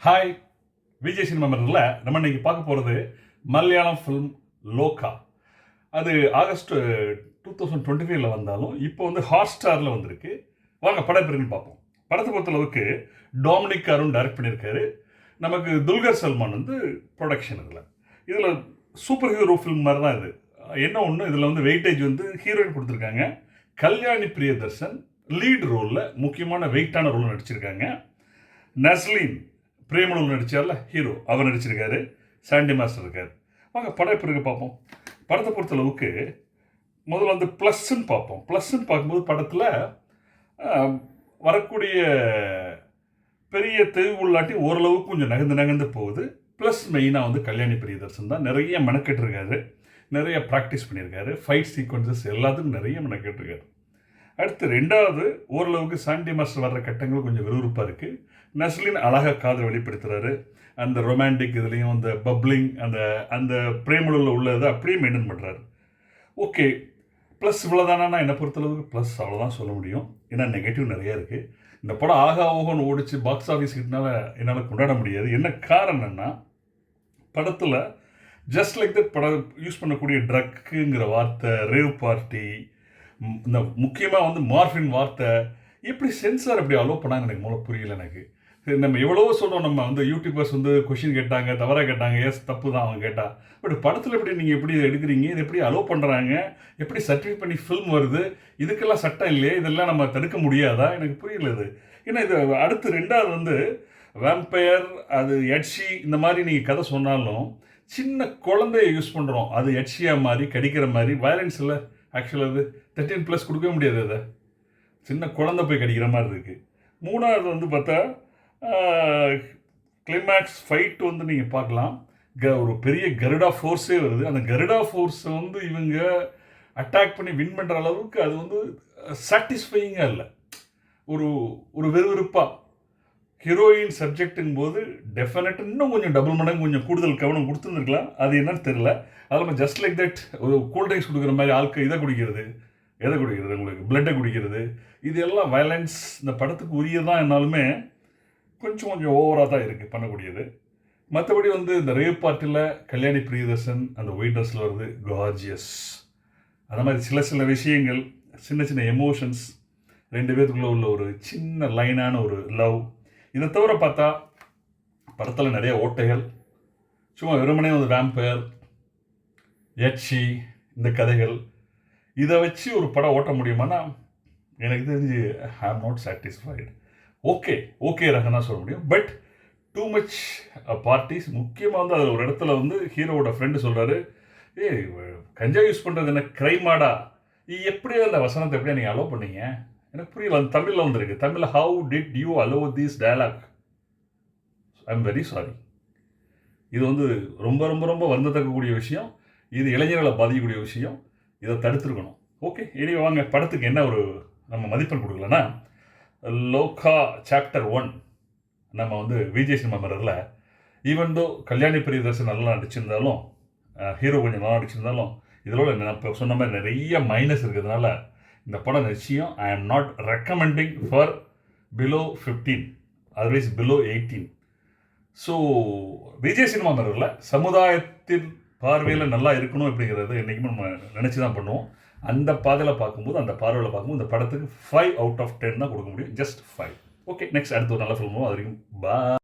Hi, Vijay cinema மலரில் நம்ம இன்னைக்கு பார்க்க போகிறது மலையாளம் ஃபிலிம் லோகா. அது ஆகஸ்ட் 2025 வந்தாலும் இப்போ வந்து ஹாட் ஸ்டாரில் வந்திருக்கு. வாங்க படம் பிரின்னு பார்ப்போம். படத்தை பொறுத்தளவுக்கு டாமினிக் அருண் டைரக்ட் பண்ணியிருக்காரு. நமக்கு துல்கர் சல்மான் வந்து ப்ரொடக்ஷன். இதில் சூப்பர் ஹீரோ ஃபிலிம் மாதிரி தான் இது. என்ன ஒன்று, இதில் வந்து வெயிட்டேஜ் வந்து ஹீரோயின் கொடுத்துருக்காங்க. கல்யாணி பிரியதர்ஷன் லீட் ரோலில் முக்கியமான வெயிட்டான ரோல் நடிச்சிருக்காங்க. நஸ்லீன் பிரேமலூர் நடித்தார்ல ஹீரோ, அவர் நடிச்சிருக்காரு. சாண்டி மாஸ்டர் இருக்கார். வாங்க படம் பிறகு பார்ப்போம். படத்தை பொறுத்தளவுக்கு முதல்ல வந்து ப்ளஸ்ன்னு பார்ப்போம். ப்ளஸ்ன்னு பார்க்கும்போது படத்தில் வரக்கூடிய பெரிய தெளிவுள்ளாட்டி ஓரளவுக்கு கொஞ்சம் நகர்ந்து போகுது. ப்ளஸ் மெயினாக வந்து கல்யாணி பிரியதர்ஷன் தான் நிறைய மெனக்கெட்டுருக்காரு, நிறைய ப்ராக்டிஸ் பண்ணியிருக்காரு. ஃபைட் சீக்வன்சஸ் எல்லாத்துக்கும் நிறைய மெனக்கெட்டுருக்காரு. அடுத்து ரெண்டாவது, ஓரளவுக்கு சாண்டி மாஸ்டர் வர்ற கட்டங்கள் கொஞ்சம் விறுவிறுப்பாக இருக்குது. நஸ்லின் அழகாக காதல் வெளிப்படுத்துகிறாரு. அந்த ரொமான்டிக் இதுலேயும் அந்த பப்ளிங் அந்த அந்த பிரேமலூரில் உள்ளதை அப்படியே மெயின்டைன் பண்ணுறாரு. ஓகே, ப்ளஸ் இவ்வளோதானா? என்னை பொறுத்தளவுக்கு ப்ளஸ் அவ்வளோதான் சொல்ல முடியும். ஏன்னா நெகட்டிவ் நிறையா இருக்குது. இந்த படம் ஆகா ஓகோன்னு ஓடிச்சு பாக்ஸ் ஆஃபீஸ் கிட்டனால என்னால் கொண்டாட முடியாது. என்ன காரணம்னா, படத்தில் ஜஸ்ட் லைக் தட் படம் யூஸ் பண்ணக்கூடிய ட்ரக்குங்கிற வார்த்தை, ரேவ் பார்ட்டி, இந்த முக்கியமாக வந்து மார்ஃபின் வார்த்தை எப்படி சென்சார் எப்படி அலோவ் பண்ணாங்க எனக்கு மூலம் புரியல. எனக்கு நம்ம எவ்வளோ சொல்கிறோம், நம்ம வந்து யூடியூபர்ஸ் வந்து கொஷின் கேட்டாங்க, தவறாக கேட்டாங்க, எஸ் தப்பு தான் அவங்க கேட்டால். பட் படத்தில் எப்படி நீங்கள் எப்படி எடுக்கிறீங்க, இது எப்படி அலோவ் பண்ணுறாங்க, எப்படி சர்டிஃபிகேட் பண்ணி ஃபில்ம் வருது, இதுக்கெல்லாம் சட்டம் இல்லையே, இதெல்லாம் நம்ம தடுக்க முடியாதா? எனக்கு புரியல இது. ஏன்னா இது அடுத்து ரெண்டாவது வந்து வேம்பயர், அது எட்ஷி, இந்த மாதிரி நீங்கள் கதை சொன்னாலும் சின்ன குழந்தைய யூஸ் பண்ணுறோம். அது எட்ஷியாக மாதிரி கடிக்கிற மாதிரி வயலன்ஸ் இல்லை. ஆக்சுவலாக அது 13+ கொடுக்கவே முடியாது. அதை சின்ன குழந்தை போய் கடிக்கிற மாதிரி இருக்குது. மூணாவது வந்து பார்த்தா கிளைமேக்ஸ் ஃபைட் வந்து நீங்கள் பார்க்கலாம். ஒரு பெரிய கருடா ஃபோர்ஸே வருது. அந்த கருடா ஃபோர்ஸை வந்து இவங்க அட்டாக் பண்ணி வின் பண்ணுற அளவுக்கு அது வந்து சாட்டிஸ்ஃபையிங்காக இல்லை. ஒரு ஒரு விறுவிறுப்பாக ஹீரோயின் சப்ஜெக்ட்டுங்கும் போது டெஃபினட்டாக இன்னும் கொஞ்சம் டபுள் மடங்கு கொஞ்சம் கூடுதல் கவனம் கொடுத்துருந்துருக்கலாம். அது என்னன்னு தெரில. அது நம்ம ஜஸ்ட் லைக் தட் ஒரு கூல்ட்ரிங்க்ஸ் கொடுக்குற மாதிரி ஆட்கள் இதை குடிக்கிறது, எதை குடிக்கிறது, உங்களுக்கு பிளட்டை குடிக்கிறது, இது எல்லாம் வயலன்ஸ் இந்த படத்துக்கு உரியதான். என்னாலுமே கொஞ்சம் ஓவராக தான் இருக்குது பண்ணக்கூடியது. மற்றபடி வந்து இந்த ரேவ் பார்ட்டியில் கல்யாணி பிரியதர்ஷன் அந்த ஒயிட் ட்ரெஸ்ஸில் வருது, கார்ஜியஸ். அந்த மாதிரி சில விஷயங்கள், சின்ன எமோஷன்ஸ், ரெண்டு பேருக்குள்ளே உள்ள ஒரு சின்ன லைனான ஒரு லவ். இதை தவிர பார்த்தா படத்தில் நிறைய ஓட்டைகள், சும்மா வெறுமனே ஒரு வேம்பயர், எட்சி, இந்த கதைகள், இதை வச்சு ஒரு படம் ஓட்ட முடியுமானா எனக்கு தெரிஞ்சு ஐ ஆம் நாட் சாட்டிஸ்ஃபைடு. ஓகே ரகனா சொல்ல முடியும். But too much parties. முக்கியமாக வந்து அதில் ஒரு இடத்துல வந்து ஹீரோவோட ஃப்ரெண்டு சொல்கிறாரு, கஞ்சா யூஸ் பண்ணுறது என்ன கிரைமாடா, எப்படி அந்த வசனத்தை எப்படியா நீங்கள் அலோவ் பண்ணீங்க? எனக்கு புரியல. அந்த தமிழில் வந்துருக்கு. தமிழில் how did you allow this dialogue? I am very sorry. இது வந்து ரொம்ப வருந்தத்தக்கக்கூடிய விஷயம். இது இளைஞர்களை பாதிக்கக்கூடிய விஷயம். இதை தடுத்துருக்கணும். ஓகே, இனி வாங்க படத்துக்கு என்ன ஒரு நம்ம மதிப்பெண் கொடுக்கலன்னா, லோகா சாப்டர் 1 நம்ம வந்து விஜய் சினிமா மலரில் ஈவன் தோ கல்யாணி பிரியதர்ஷன் நல்லா நடிச்சிருந்தாலும், ஹீரோ கொஞ்சம் நல்லா நடிச்சிருந்தாலும், இதோட நான் இப்போ சொன்ன மாதிரி நிறைய மைனஸ் இருக்கிறதுனால இந்த படம் நிச்சயம் I am not recommending for below 15, otherwise below 18. So Vijay cinema மலரில் சமுதாயத்தின் பார்வையில் நல்லா இருக்கணும் அப்படிங்கிறது என்றைக்குமே நம்ம நினச்சி தான் பண்ணுவோம். அந்த பாதையில் பார்க்கும்போது, அந்த பார்வையில் பார்க்கும்போது இந்த படத்துக்கு 5 out of 10 தான் கொடுக்க முடியும். ஜஸ்ட் 5. ஓகே, நெக்ஸ்ட் அடுத்த ஒரு நல்ல ஃபில்மோ. அது வரைக்கும் பா.